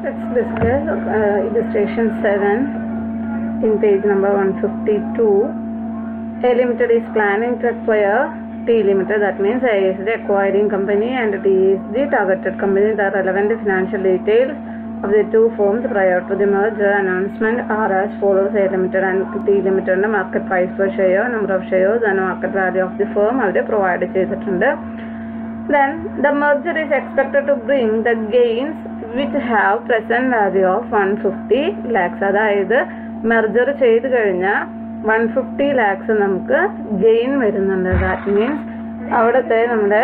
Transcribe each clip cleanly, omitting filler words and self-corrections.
Let's discuss illustration 7 in page number 152. A Limited is planning to acquire T Limited. That means A is the acquiring company and T is the targeted company. The relevant financial details of the two firms prior to the merger announcement are as follows. A Limited and T Limited market price per share, number of shares and market value of the firm are provided. Then the merger is expected to bring the gains which have present value of 150 lakhs. അതായത് merger ചെയ്ത് കഴിഞ്ഞാൽ 150 lakhs നമുക്ക് gain വരുന്നുണ്ട്. That means അവിടുത്തെ നമ്മുടെ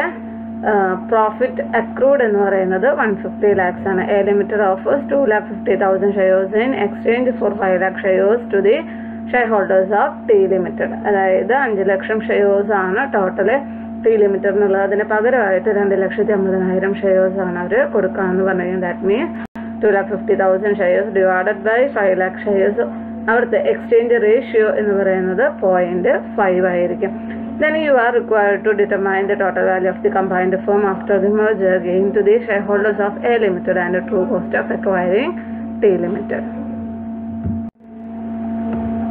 profit accrued എന്ന് പറയുന്നത് 150 lakhs ആണ്. A Limited offers 2,50,000 shares in exchange for 5 lakh shares to the shareholders of T Limited. അതായത് 5 ലക്ഷം ഷെയർസ് ആണ് ടോട്ടൽ T Limited എന്നുള്ളത്. അതിന് പകരമായിട്ട് 2,50,000 ഷെയർസ് ആണ് അവർ കൊടുക്കാമെന്ന് പറഞ്ഞു. That means 2,50,000 shares divided by 5 lakh shares. അവിടുത്തെ എക്സ്ചേഞ്ച് റേഷ്യോ എന്ന് പറയുന്നത് 0.5 ആയിരിക്കും. Then you are required to determine the total value of the combined firm after the merger gain to the shareholders of A Limited and the true cost of acquiring T Limited.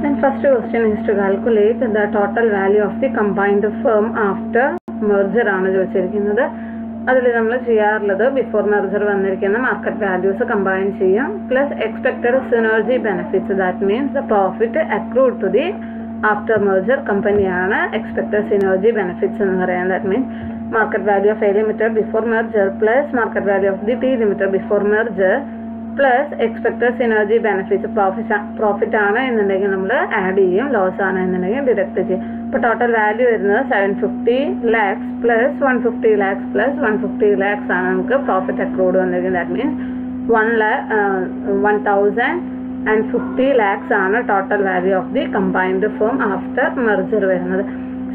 Then first question is to calculate the total value of the combined firm after merger ആണ് ചോദിച്ചിരിക്കുന്നത്. അതിൽ നമ്മൾ ചെയ്യാറുള്ളത് before merger വന്നിരിക്കുന്ന market values combine ചെയ്യാം plus expected synergy benefits. That means the profit accrued to the after merger കമ്പനിയാണ് expected synergy benefits എന്ന് പറയാം. That means market value of A Limited before merger plus market value of the T Limited before merger plus expected synergy benefits. Profit ആണ് എന്നുണ്ടെങ്കിൽ നമ്മൾ add ചെയ്യും, loss ആണ് എന്നുണ്ടെങ്കിൽ deduct ചെയ്യും. ഇപ്പോൾ ടോട്ടൽ വാല്യൂ വരുന്നത് 750 lakhs plus 150 lakhs plus 150 lakhs ആണ് നമുക്ക് പ്രോഫിറ്റ് അക്രൂഡ് വന്നിരിക്കുന്നത്. ദാറ്റ് മീൻസ് 1,050 lakhs ആണ് total value of the combined firm after merger വരുന്നത്.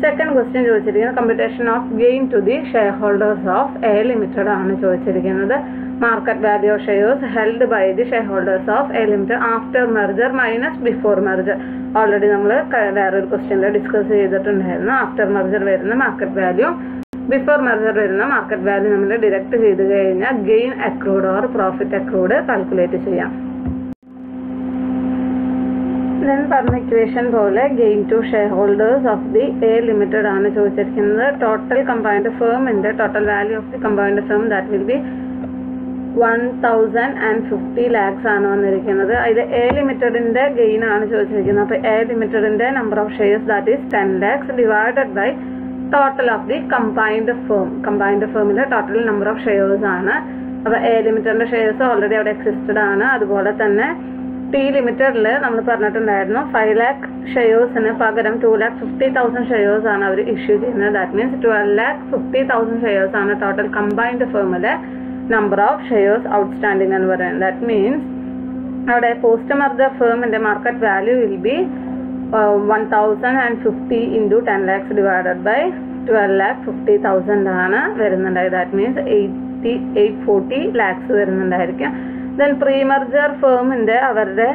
സെക്കൻഡ് ക്വസ്റ്റ്യൻ ചോദിച്ചിരിക്കുന്നത് computation of gain to the share holders of A limited ആണ് ചോദിച്ചിരിക്കുന്നത്. Market value of shares held by the share holders of A Limited after merger minus before merger. Already നമ്മൾ വേറൊരു ക്വസ്റ്റ്യനിൽ discuss ചെയ്തിട്ടുണ്ടായിരുന്നു. After merger വരുന്ന market value before merger വരുന്ന market value നമ്മൾ deduct ചെയ്ത് കഴിഞ്ഞാൽ gain accrued or profit accrued calculate ചെയ്യാം. ദെൻ പറഞ്ഞ ഇക്വേഷൻ പോലെ gain to share holders of the A limited ആണ് ചോദിച്ചിരിക്കുന്നത്. ടോട്ടൽ കമ്പൈൻഡ് ഫേമിന്റെ total value of the combined firm that will be 1,050 lakhs ആണ് വന്നിരിക്കുന്നത്. ഇത് എ ലിമിറ്റഡിന്റെ ഗെയിൻ ആണ് ചോദിച്ചിരിക്കുന്നത്. അപ്പോൾ എ ലിമിറ്റഡിന്റെ number of shares that is 10 lakhs divided by total of the combined firm. Combined ഫേമിലെ ടോട്ടൽ നമ്പർ ഓഫ് ഷെയർസ് ആണ്. അപ്പോൾ എ ലിമിറ്റഡിന്റെ ഷെയർസ് ഓൾറെഡി അവിടെ എക്സിസ്റ്റഡ് ആണ്. അതുപോലെ തന്നെ ടി ലിമിറ്റഡിൽ നമ്മൾ പറഞ്ഞിട്ടുണ്ടായിരുന്നു 5 lakh ഷെയർസിന് പകരം 2,50,000 ഷെയർസ് ആണ് അവർ ഇഷ്യൂ ചെയ്യുന്നത്. ദാറ്റ് മീൻസ് 12,50,000 ഷെയർസ് ആണ് ടോട്ടൽ കമ്പൈൻഡ് ഫേമിലെ നമ്പർ ഓഫ് ഷെയർസ് ഔട്ട്സ്റ്റാൻഡിംഗ് എന്ന് പറയുന്നത്. ദാറ്റ് മീൻസ് അവിടെ പോസ്റ്റ് മെർജർ ഫേമിന്റെ market value will be 1,050 into 10 lakhs divided by 12,50,000 ആണ് വരുന്നുണ്ടായത്. ദാറ്റ് മീൻസ് 840 lakhs വരുന്നുണ്ടായിരിക്കും. ദെൻ പ്രീ മെർജർ ഫേമിന്റെ അവരുടെ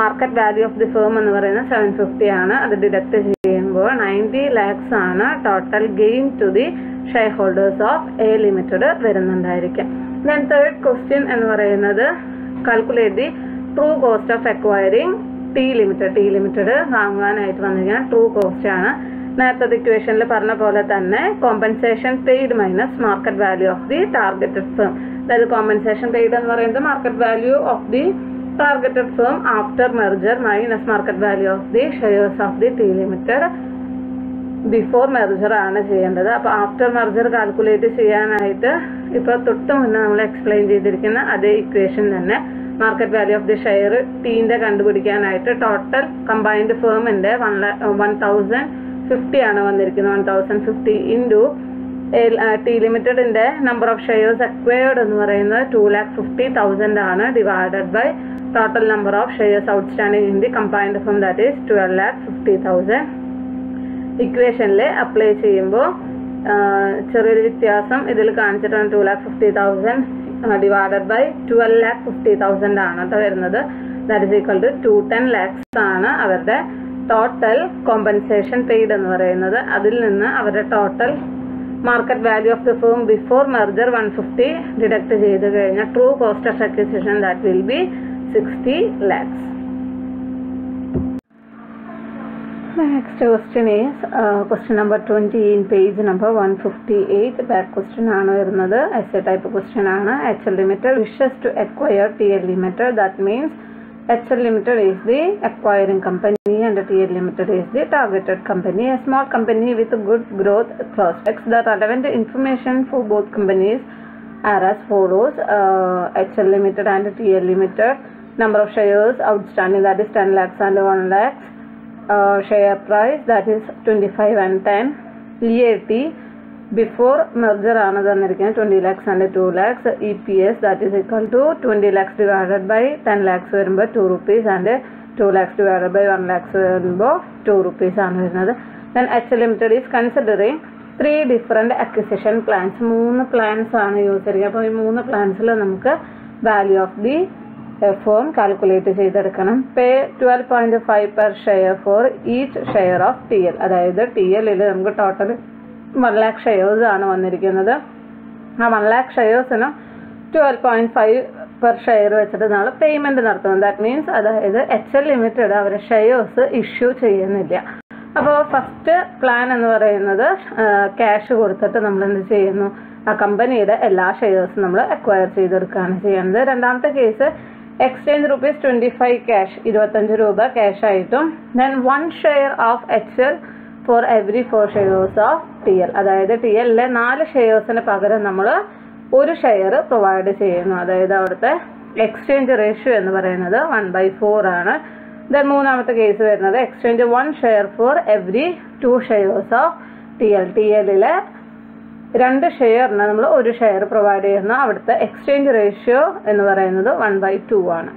market value of the firm എന്ന് പറയുന്നത് 750 ആണ്. അത് ഡിഡക്ട് ചെയ്യുമ്പോൾ 90 lakhs ആണ് total gain to the share holders of A limited വരുന്നുണ്ടായിരിക്കും. ദെൻ തേർഡ് ക്വസ്റ്റ്യൻ എന്ന് പറയുന്നത് calculate the true cost of acquiring T limited. T limited വാങ്ങാനായിട്ട് വന്നിരിക്കുന്ന ട്രൂ കോസ്റ്റ് ആണ്. നേരത്തെ ഇക്വേഷനിൽ പറഞ്ഞ പോലെ തന്നെ compensation paid minus market value of the targeted firm. അതായത് കോമ്പൻസേഷൻ പെയ്ഡ് എന്ന് പറയുന്നത് market value of the targeted firm after merger minus market value of the shares of the T Limited before merger ആണ് ചെയ്യേണ്ടത്. അപ്പോൾ after merger calculate ചെയ്യാനായിട്ട് ഇപ്പോൾ തൊട്ട് മുന്നേ നമ്മൾ എക്സ്പ്ലെയിൻ ചെയ്തിരിക്കുന്ന അതേ ഇക്വേഷൻ തന്നെ market value of the share ടീന്റെ കണ്ടുപിടിക്കാനായിട്ട് ടോട്ടൽ കമ്പൈൻഡ് ഫേമിന്റെ 1,050 ആണ് വന്നിരിക്കുന്നത്. 1,050 ഇൻറ്റു ടി ലിമിറ്റഡിന്റെ നമ്പർ ഓഫ് ഷെയർസ് അക്വയർഡ് എന്ന് പറയുന്നത് 2,50,000 ആണ് divided by total number of shares outstanding in the combined firm that is 12,50,000. ഇക്വേഷനിൽ അപ്ലൈ ചെയ്യുമ്പോൾ ചെറിയൊരു വ്യത്യാസം ഇതിൽ കാണിച്ചിട്ടാണ്. 2,50,000 ഡിവൈഡഡ് ബൈ 12,50,000 ആണ് വരുന്നത്. That is equal to 210 lakhs ആണ് അവരുടെ ടോട്ടൽ കോമ്പൻസേഷൻ പെയ്ഡ് എന്ന് പറയുന്നത്. അതിൽ നിന്ന് അവരുടെ total market value of the firm before merger 150 deduct ചെയ്ത് കഴിഞ്ഞാൽ true cost of acquisition that will B 60 lakhs. The next question is question number 20 in page number 158. Back question ആണ് വരുന്നത്. essay type question ആണ്. HL Limited wishes to acquire TL Limited. That means HL Limited is the acquiring company and TL Limited is the targeted company. A small company with good growth prospects. The relevant information for both companies are as follows. HL Limited and TL Limited. Number of shares outstanding, that is 10 lakhs and 1 lakhs. Share price, that is 25 and 10. EAT before merger ആണ് തന്നിരിക്കുന്നത് 20 lakhs and 2 lakhs. EPS that is equal to 20 lakhs divided by 10 lakhs വരുമ്പോൾ 2 rupees and 2 lakhs divided by 1 lakhs വരുമ്പോൾ 2 rupees ആണ് വരുന്നത്. Then HL Limited is considering 3 different acquisition plans. 3 plans ആണ് use ചെയ്യുക. അപ്പോൾ ഈ 3 പ്ലാൻസിൽ നമുക്ക് value of the firm calculate ചെയ്തെടുക്കണം. പേ 12.5 per share for each share of TL. അതായത് TL-ൽ നമുക്ക് ടോട്ടൽ 1 lakh ഷെയർസ് ആണ് വന്നിരിക്കുന്നത്. ആ 1 lakh ഷെയർസിന് 12.5 per ഷെയർ വെച്ചിട്ട് നമ്മൾ പേയ്മെൻറ്റ് നടത്തുന്നത്. ദാറ്റ് മീൻസ് അതായത് HL Limited അവരുടെ ഷെയർസ് ഇഷ്യൂ ചെയ്യുന്നില്ല. അപ്പോൾ ഫസ്റ്റ് പ്ലാൻ എന്ന് പറയുന്നത് ക്യാഷ് കൊടുത്തിട്ട് നമ്മൾ എന്ത് ചെയ്യുന്നു, ആ കമ്പനിയുടെ എല്ലാ ഷെയർസും നമ്മൾ അക്വയർ ചെയ്തെടുക്കുകയാണ് ചെയ്യുന്നത്. രണ്ടാമത്തെ കേസ് എക്സ്ചേഞ്ച് rupees 25 ക്യാഷ്, 25 രൂപ ക്യാഷ് ആയിട്ടും then 1 share of HL for every 4 shares of TL. അതായത് TL-ലെ 4 ഷെയർസിന് പകരം നമ്മൾ 1 ഷെയർ പ്രൊവൈഡ് ചെയ്യുന്നു. അതായത് അവിടുത്തെ എക്സ്ചേഞ്ച് റേഷ്യോ എന്ന് പറയുന്നത് 1/4 ആണ്. ദെൻ മൂന്നാമത്തെ കേസ് വരുന്നത് exchange 1 share for every 2 shares of TL. TL-ലെ 2 ഷെയറിന് നമ്മൾ 1 ഷെയർ പ്രൊവൈഡ് ചെയ്യുന്ന അവിടുത്തെ എക്സ്ചേഞ്ച് റേഷ്യോ എന്ന് പറയുന്നത് 1/2 ആണ്.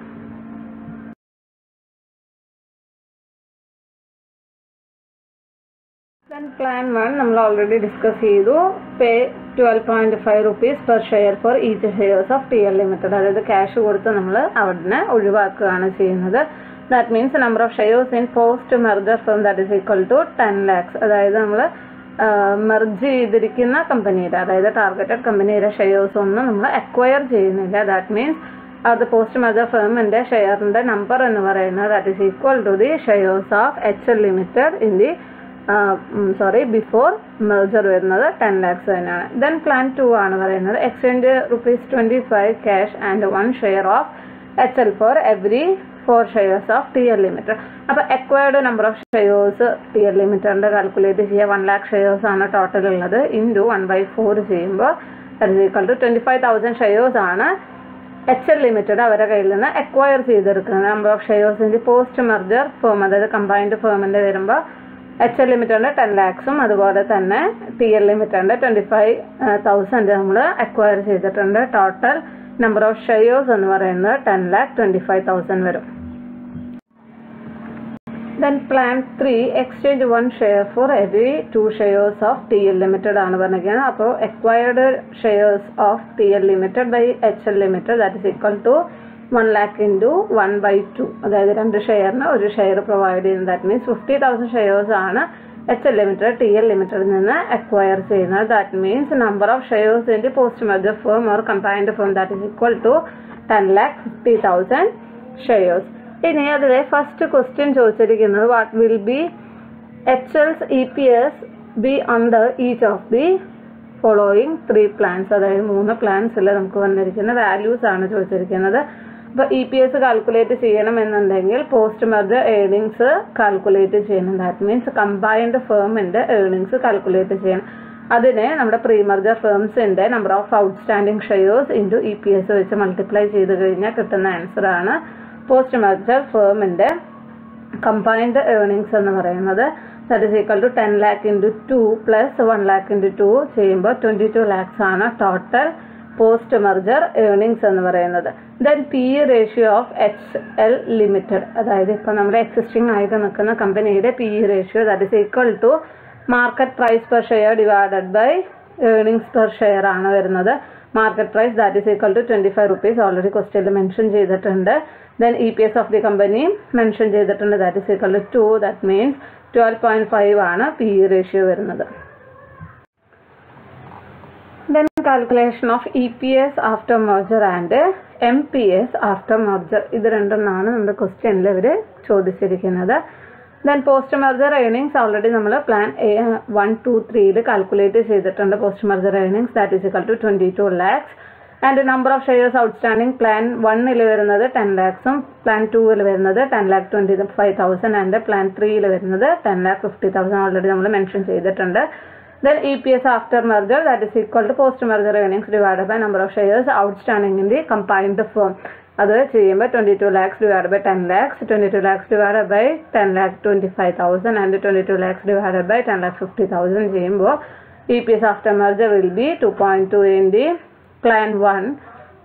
Then plan 1 നമ്മൾ ഓൾറെഡി ഡിസ്കസ് ചെയ്തു. പേ 12.5 rupees per share for each shares of TL Limited. അതായത് ക്യാഷ് കൊടുത്ത് നമ്മൾ അവിടുന്ന് ഒഴിവാക്കുകയാണ് ചെയ്യുന്നത്. That means number of shares in post merger firm that is equal to 10 lakhs. അതായത് നമ്മൾ മെർജ് ചെയ്തിരിക്കുന്ന കമ്പനിയുടെ, അതായത് ടാർഗറ്റഡ് കമ്പനിയുടെ ഷെയർസ് ഒന്നും നമ്മൾ അക്വയർ ചെയ്യുന്നില്ല. ദാറ്റ് മീൻസ് അത് പോസ്റ്റ് മെർജർ ഫേമിൻ്റെ ഷെയറിൻ്റെ നമ്പർ എന്ന് പറയുന്നത് that is equal to the shares of HL Limited in the before merger വരുന്നത് 10 lakhs തന്നെയാണ്. ദെൻ പ്ലാൻ 2 ആണ് പറയുന്നത് exchange rupees 25 cash and 1 share of HL for every 4 shares of TL Limited. അപ്പോൾ acquired number of shares TL Limitedൻ്റെ calculate ചെയ്യുക. 1 lakh shares ആണ് total ഉള്ളത്. Into 1/4 ചെയ്യുമ്പോൾ that is equal to 25,000 shares ആണ് HL Limited അവരുടെ കയ്യിൽ നിന്ന് അക്വയർ ചെയ്തെടുക്കുന്നത്. നമ്പർ ഓഫ് ഷെയർസിൻ്റെ പോസ്റ്റ് മെർജർ ഫേം, അതായത് കമ്പൈൻഡ് ഫേമിൻ്റെ വരുമ്പോൾ HL Limitedൻ്റെ 10 lakhs അതുപോലെ തന്നെ TL Limitedൻ്റെ 25,000 നമ്മൾ അക്വയർ ചെയ്തിട്ടുണ്ട്. ടോട്ടൽ നമ്പർ ഓഫ് ഷെയർസ് എന്ന് പറയുന്നത് 10,25,000 വരും. Then plan 3 exchange 1 share for every 2 shares of TL Limited ആണ് പറഞ്ഞിരിക്കുന്നത്. അപ്പോൾ acquired shares of TL Limited by HL Limited that is equal to 1 lakh into 1/2. അതായത് 2 ഷെയറിന് 1 ഷെയർ പ്രൊവൈഡ് ചെയ്യുന്നത്. ദാറ്റ് മീൻസ് 50,000 ഷെയർസ് ആണ് HL Limited TL Limitedൽ നിന്ന് acquire ചെയ്യുന്നത്. That means number of shares in the post merger firm or combined firm that is equal to 10,50,000 shares. ഇനി അതിലെ first question ചോദിച്ചിരിക്കുന്നത് what will be HL's EPS be under each of the following 3 plans. അതായത് 3 പ്ലാൻസിൽ നമുക്ക് വന്നിരിക്കുന്ന values ആണ് ചോദിച്ചിരിക്കുന്നത്. അപ്പോൾ EPS calculate ചെയ്യണമെന്നുണ്ടെങ്കിൽ പോസ്റ്റ് മെർജർ ഏർണിങ്സ് കാൽക്കുലേറ്റ് ചെയ്യണം. ദാറ്റ് മീൻസ് കമ്പൈൻഡ് ഫേമിൻ്റെ ഏർണിങ്സ് കാൽക്കുലേറ്റ് ചെയ്യണം. അതിനെ നമ്മുടെ പ്രീ മെർജർ ഫേംസിൻ്റെ number of outstanding shares into EPS വെച്ച് മൾട്ടിപ്ലൈ ചെയ്ത് കഴിഞ്ഞാൽ കിട്ടുന്ന ആൻസറാണ് പോസ്റ്റ് മെർജർ ഫേമിൻ്റെ കമ്പൈൻഡ് ഏർണിങ്സ് എന്ന് പറയുന്നത്. That is equal to 10 lakh into 2 plus 1 lakh into 2 ചെയ്യുമ്പോൾ 22 lakhs ആണ് ടോട്ടൽ പോസ്റ്റ് മെർജർ ഏർണിങ്സ് എന്ന് പറയുന്നത്. Then PE ratio of HL Limited, അതായത് ഇപ്പോൾ നമ്മുടെ എക്സിസ്റ്റിംഗ് ആയിട്ട് നിൽക്കുന്ന കമ്പനിയുടെ PE ratio that is equal to market price per share divided by earnings per share ആണ് വരുന്നത്. Market price that is equal to 25 rupees already ക്വസ്റ്റ്യനിൽ മെൻഷൻ ചെയ്തിട്ടുണ്ട്. Then EPS of the company mention ചെയ്തിട്ടുണ്ട് that is equal to 2. That means 12.5 ആണ് PE ratio വരുന്നത്. Calculation of EPS after merger and MPS after merger. ഇത് രണ്ടെണ്ണമാണ് നമ്മുടെ ക്വസ്റ്റ്യനിൽ ഇവർ ചോദിച്ചിരിക്കുന്നത്. Then post merger earnings already നമ്മൾ പ്ലാൻ 1, 2, 3 കാൽക്കുലേറ്റ് ചെയ്തിട്ടുണ്ട്. Post merger earnings that is equal to 22 lakhs. And number of shares outstanding plan 1 വരുന്നത് 10 lakhs, പ്ലാൻ 2 വരുന്നത് 10,25,000 ആൻഡ് പ്ലാൻ 3 വരുന്നത് 10,50,000 ഓൾറെഡി നമ്മൾ മെൻഷൻ ചെയ്തിട്ടുണ്ട്. Then EPS after merger, that is equal to post merger earnings divided by number of shares outstanding in the combined firm. അത് ചെയ്യുമ്പോൾ 22 lakhs divided by 10 lakhs, 22 lakhs divided by 10,25,000 and 22 lakhs divided by 10,50,000 ചെയ്യുമ്പോൾ EPS after merger will be 2.2 in the plan 1,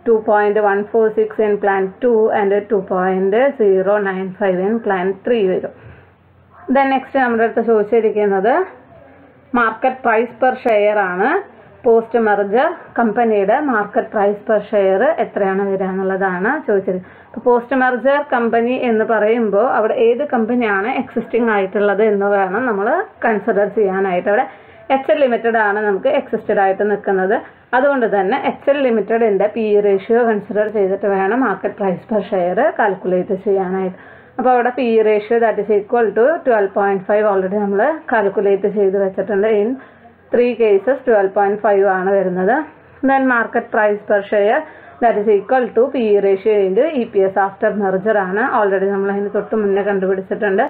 2.146 in plan 2 and 2.095 in plan 3 വരും. Then next നമ്മുടെ അടുത്ത് ചോദിച്ചിരിക്കുന്നത് market price per share ആണ്. Post merger കമ്പനിയുടെ market price per share എത്രയാണ് വരിക എന്നുള്ളതാണ് ചോദിച്ചത്. അപ്പോൾ പോസ്റ്റ് മെർജർ കമ്പനി എന്ന് പറയുമ്പോൾ അവിടെ ഏത് കമ്പനിയാണ് എക്സിസ്റ്റിംഗ് ആയിട്ടുള്ളത് എന്ന് വേണം നമ്മൾ കൺസിഡർ ചെയ്യാനായിട്ട്. അവിടെ HL ലിമിറ്റഡ് ആണ് നമുക്ക് എക്സിസ്റ്റഡ് ആയിട്ട് നിൽക്കുന്നത്. അതുകൊണ്ട് തന്നെ HL ലിമിറ്റഡിൻ്റെ PE റേഷ്യോ കൺസിഡർ ചെയ്തിട്ട് വേണം market price per share calculate ചെയ്യാനായിട്ട്. അപ്പോൾ അവിടെ PE ratio that is equal to 12.5 already നമ്മൾ കാൽക്കുലേറ്റ് ചെയ്ത് വെച്ചിട്ടുണ്ട്. ഇൻ 3 cases 12.5 ആണ് വരുന്നത്. Then market price per share that is equal to PE ratio into EPS after merger ആണ്. ഓൾറെഡി നമ്മൾ അതിന് തൊട്ട് മുന്നേ കണ്ടുപിടിച്ചിട്ടുണ്ട്.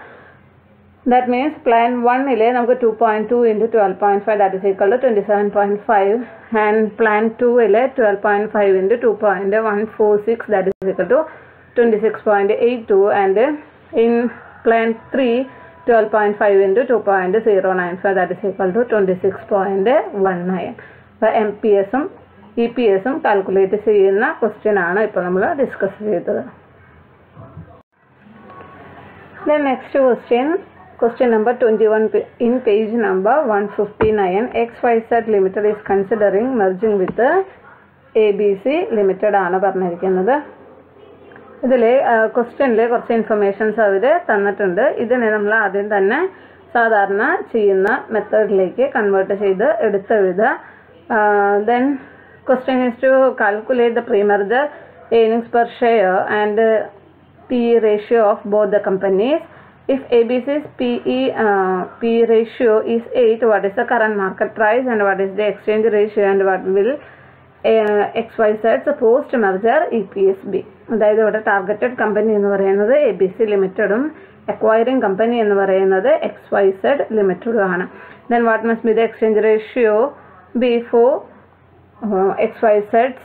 ദാറ്റ് മീൻസ് പ്ലാൻ 1 നമുക്ക് 2.2 into 12.5 that is equal to 27.5 and plan 2 12.5 into 2.146 that is equal to 26.82 and in plan 3 12.5 into 2.095 that is equal to 26.19. അപ്പോൾ MPSും EPSും calculate ചെയ്യുന്ന question ആണ് ഇപ്പോൾ നമ്മൾ ഡിസ്കസ് ചെയ്തത്. Then next question number 21 in page number 159. XYZ Limited is considering merging with ABC Limited ആണ് പറഞ്ഞിരിക്കുന്നത്. ഇതിൽ ക്വസ്റ്റ്യനിൽ കുറച്ച് ഇൻഫർമേഷൻസ് അവർ തന്നിട്ടുണ്ട്. ഇതിനെ നമ്മൾ ആദ്യം തന്നെ സാധാരണ ചെയ്യുന്ന മെത്തേഡിലേക്ക് കൺവേർട്ട് ചെയ്ത് എടുത്തെഴുതുക. Then question is to calculate the pre merger earnings per share and PE ratio of both the companies. If ABC's PE ratio is 8, what is the current market price and what is the exchange ratio and what will XYZ's post merger EPS be? അതായത് ഇവിടെ targeted company എന്ന് പറയുന്നത് ABC ലിമിറ്റഡും acquiring company എന്ന് പറയുന്നത് XYZ ലിമിറ്റഡും ആണ്. Then what must be the exchange ratio be for XYZ's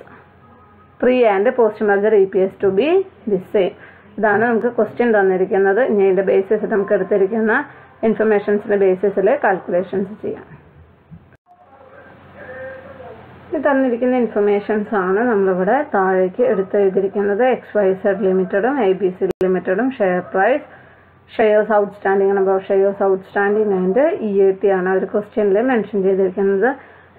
pre and post merger EPS to be the same. ഇതാണ് നമുക്ക് ക്വസ്റ്റ്യൻ തന്നിരിക്കുന്നത്. ഇനി ഇതിൻ്റെ ബേസിസ് നമുക്ക് എടുത്തിരിക്കുന്ന ഇൻഫർമേഷൻസിൻ്റെ ബേസിസിൽ കാൽക്കുലേഷൻസ് ചെയ്യാം. തന്നിരിക്കുന്ന ഇൻഫർമേഷൻസ് ആണ് നമ്മളിവിടെ താഴേക്ക് എടുത്തെഴുതിയിരിക്കുന്നത്. XYZ ലിമിറ്റഡും ABC ലിമിറ്റഡും share price, shares outstanding, number of shares outstanding and EAT ആണ് ഒരു ക്വസ്റ്റ്യനിൽ മെൻഷൻ ചെയ്തിരിക്കുന്നത്.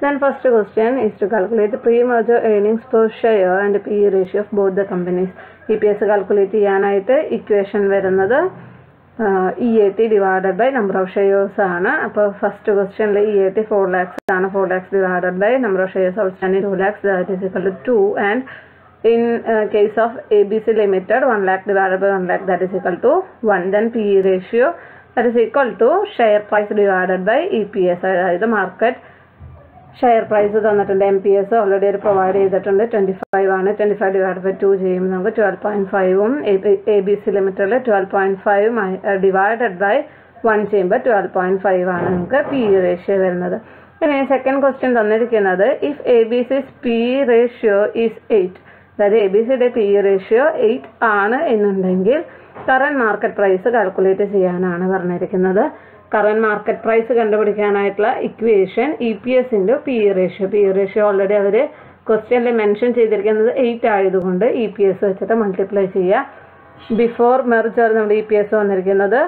Then first question is to calculate the pre-merger earnings per share and PE ratio of both the companies. EPS കാൽക്കുലേറ്റ് ചെയ്യാനായിട്ട് equation വരുന്നത് EAT divided by number of shares ആണ്. അപ്പോൾ first ക്വസ്റ്റ്യനിൽ EAT 4 lakhs ആണ്. 4 lakhs divided by number of shares outstanding 2 lakhs that is equal to 2 and in case of ABC Limited 1 lakh divided by 1 lakh that is equal to 1. Then PE ratio that is equal to share price divided by EPS. അതായത് market share price തന്നിട്ടുണ്ട്. MPS already ഒരു provide ചെയ്തിട്ടുണ്ട് 25 ആണ്. 25 divide by 2 ചെയ്യുമ്പോൾ നമുക്ക് 12.5ഉം ABC ലിമിറ്റഡിൽ 12.5 divided by 1 ചെയ്യുമ്പോൾ 12.5 ആണ് നമുക്ക് PE റേഷ്യോ വരുന്നത്. ഇനി സെക്കൻഡ് ക്വസ്റ്റ്യൻ തന്നിരിക്കുന്നത് if ABC's PE ratio is 8, അതായത് ABCയുടെ PE റേഷ്യോ 8 ആണ് എന്നുണ്ടെങ്കിൽ കറന്റ് മാർക്കറ്റ് പ്രൈസ് കാൽക്കുലേറ്റ് ചെയ്യാനാണ് പറഞ്ഞിരിക്കുന്നത്. കറന്റ് മാർക്കറ്റ് പ്രൈസ് കണ്ടുപിടിക്കാനായിട്ടുള്ള equation EPS into PE ratio. PE ratio already അവർ ക്വസ്റ്റ്യനിൽ മെൻഷൻ ചെയ്തിരിക്കുന്നത് 8 ആയതുകൊണ്ട് EPS വെച്ചിട്ട് മൾട്ടിപ്ലൈ ചെയ്യുക. ബിഫോർ മെർജർ നമ്മുടെ EPS വന്നിരിക്കുന്നത്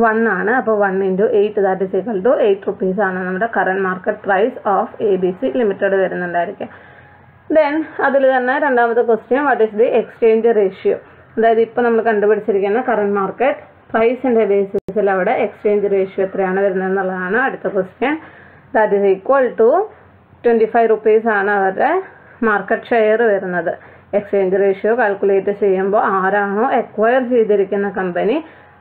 1 ആണ്. അപ്പോൾ 1 into 8 that is equal to 8 rupees ആണ് നമ്മുടെ current market price of ABC limited വരുന്നുണ്ടായിരിക്കും. ദെൻ അതിൽ തന്നെ രണ്ടാമത്തെ question what is the exchange ratio. അതായത് ഇപ്പോൾ നമ്മൾ കണ്ടുപിടിച്ചിരിക്കുന്ന കറന്റ് മാർക്കറ്റ് പ്രൈസിൻ്റെ ബേസിസിൽ അവിടെ എക്സ്ചേഞ്ച് റേഷ്യോ എത്രയാണ് വരുന്നത് എന്നുള്ളതാണ് അടുത്ത question. That is equal to 25 rupees-ആണ് അവരുടെ മാർക്കറ്റ് ഷെയർ വരുന്നത്. എക്സ്ചേഞ്ച് റേഷ്യോ കാൽക്കുലേറ്റ് ചെയ്യുമ്പോൾ ആരാണോ എക്വയർ ചെയ്തിരിക്കുന്ന കമ്പനി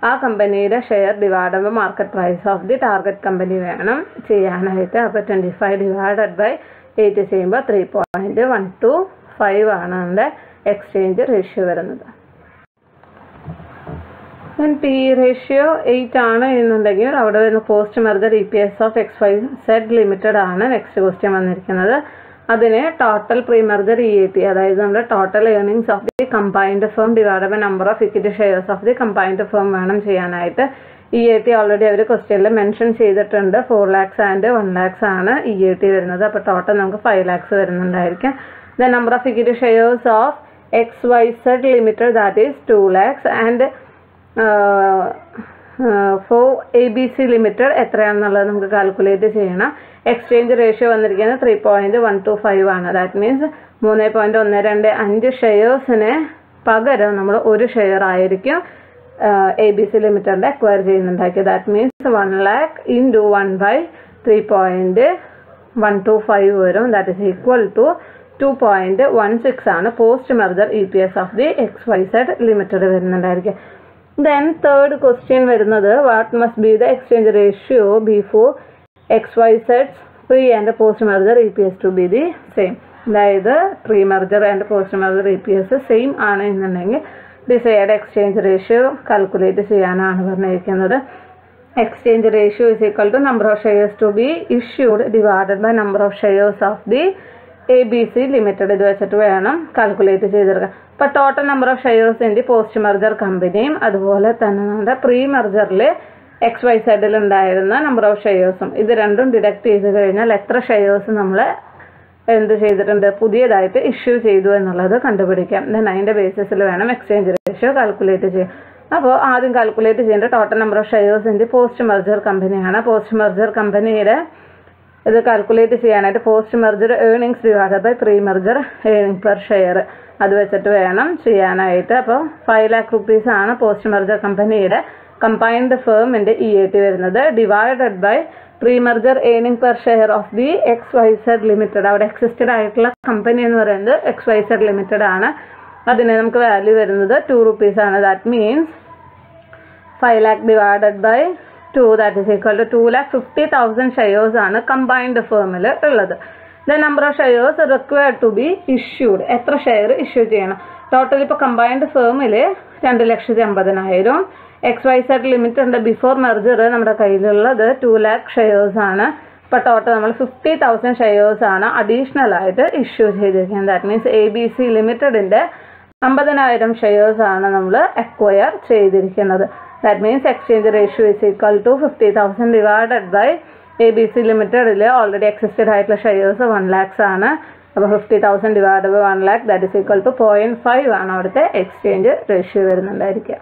ആ കമ്പനിയുടെ share divide by market price of the target company വേണം ചെയ്യാനായിട്ട്. അപ്പോൾ 25 ഡിവൈഡഡ് ബൈ 8 ചെയ്യുമ്പോൾ 3.125 ആണ് നമ്മുടെ എക്സ്ചേഞ്ച് റേഷ്യോ വരുന്നത്. പി റേഷ്യോ 8 ആണ് എന്നുണ്ടെങ്കിൽ അവിടെ വരുന്ന post merger EPS of XYZ Limited ആണ് നെക്സ്റ്റ് ക്വസ്റ്റ്യൻ വന്നിരിക്കുന്നത്. അതിന് ടോട്ടൽ പ്രീ മെർജർ EAT, അതായത് നമ്മുടെ total earnings of the combined firm divide by number of equity shares of the combined firm വേണം ചെയ്യാനായിട്ട്. EAT ഓൾറെഡി അവർ ക്വസ്റ്റ്യനിൽ മെൻഷൻ ചെയ്തിട്ടുണ്ട്. 4 lakhs ആൻഡ് 1 lakhs ആണ് EAT വരുന്നത്. അപ്പോൾ ടോട്ടൽ നമുക്ക് 5 lakhs വരുന്നുണ്ടായിരിക്കും. The number of equity shares of XYZ limited that is 2 lakhs and for ABC limited എത്രയാണെന്നുള്ളത് നമുക്ക് കാൽക്കുലേറ്റ് ചെയ്യണം. എക്സ്ചേഞ്ച് റേഷ്യോ വന്നിരിക്കുന്നത് 3.125 ആണ്. ദാറ്റ് മീൻസ് 3.125 ഷെയർസിന് പകരം നമ്മൾ 1 ഷെയർ ആയിരിക്കും ABC ലിമിറ്റഡിൻ്റെ അക്വയർ ചെയ്യുന്നുണ്ടാക്കിയത്. ദാറ്റ് മീൻസ് 1 lakh into 1/3.125 വരും. ദാറ്റ് ഈസ് ഈക്വൽ ടു 2.16 ആണ് post merger EPS of the XYZ limited വരുന്നുണ്ടായിരിക്കും. Then third question വരുന്നത് what must be the exchange ratio before XYZ's pre and post merger EPS to be the same. അതായത് pre merger and post merger EPS same ആണ് എന്നുണ്ടെങ്കിൽ decide exchange ratio calculate ചെയ്യാനാണ് പറഞ്ഞിരിക്കുന്നത്. Exchange ratio is equal to number of shares to be issued divided by number of shares of the ABC Limited. ഇത് വെച്ചിട്ട് വേണം calculate ചെയ്തെടുക്കാൻ. അപ്പോൾ total number of shares in the post merger കമ്പനിയും അതുപോലെ തന്നെ നമ്മുടെ പ്രീ മെർജറിൽ XYZ ഉണ്ടായിരുന്ന നമ്പർ ഓഫ് ഷെയർസും ഇത് രണ്ടും ഡിഡക്ട് ചെയ്ത് കഴിഞ്ഞാൽ എത്ര ഷെയർസ് നമ്മൾ എന്ത് ചെയ്തിട്ടുണ്ട് പുതിയതായിട്ട് ഇഷ്യൂ ചെയ്തു എന്നുള്ളത് കണ്ടുപിടിക്കാം. ദെൻ അതിൻ്റെ ബേസിസിൽ വേണം എക്സ്ചേഞ്ച് റേഷ്യോ കാൽക്കുലേറ്റ് ചെയ്യാം. അപ്പോൾ ആദ്യം കാൽക്കുലേറ്റ് ചെയ്യേണ്ട total number of shares in the post merger കമ്പനിയാണ്. പോസ്റ്റ് മെർജർ കമ്പനിയുടെ ഇത് കാൽക്കുലേറ്റ് ചെയ്യാനായിട്ട് post merger earnings divide by pre merger earning per share അത് വെച്ചിട്ട് വേണം ചെയ്യാനായിട്ട്. അപ്പോൾ 5 lakh rupees ആണ് പോസ്റ്റ് മെർജർ കമ്പനിയുടെ കമ്പൈൻഡ് ഫേമിൻ്റെ EAT വരുന്നത് divided by pre merger earning per share of the XYZ Limited. അവിടെ എക്സിസ്റ്റഡ് ആയിട്ടുള്ള കമ്പനി എന്ന് പറയുന്നത് XYZ ലിമിറ്റഡ് ആണ്. അതിന് നമുക്ക് വാല്യൂ വരുന്നത് 2 rupees ആണ്. That means 5 lakh divided by 2 that is equal to 2,50,000 shares ആണ് കമ്പൈൻഡ് ഫേമിൽ ഉള്ളത്. The number of shares required to be issued, എത്ര ഷെയർ ഇഷ്യൂ ചെയ്യണം. ടോട്ടൽ ഇപ്പോൾ കമ്പൈൻഡ് ഫേമിൽ 2,50,000. XYZ ലിമിറ്റഡിൻ്റെ ബിഫോർ മെർജർ നമ്മുടെ കയ്യിലുള്ളത് 2 lakh ഷെയർസ് ആണ്. ഇപ്പോൾ ടോട്ടൽ നമ്മൾ 50,000 ഷെയർസ് ആണ് അഡീഷണൽ ആയിട്ട് ഇഷ്യൂ ചെയ്തിരിക്കുന്നത്. ദാറ്റ് മീൻസ് ABC ലിമിറ്റഡിൻ്റെ 50,000 ഷെയർസ് ആണ് നമ്മൾ അക്വയർ ചെയ്തിരിക്കുന്നത്. That means exchange ratio is equal to 50,000 divided by ABC ലിമിറ്റഡിൽ ഓൾറെഡി എക്സിസ്റ്റഡ് ആയിട്ടുള്ള ഷെയർസ് 1 lakhs ആണ്. അപ്പോൾ 50,000 divide by 1 lakh that is equal to 0.5 ആണ് അവിടുത്തെ എക്സ്ചേഞ്ച് റേഷ്യോ വരുന്നുണ്ടായിരിക്കുക.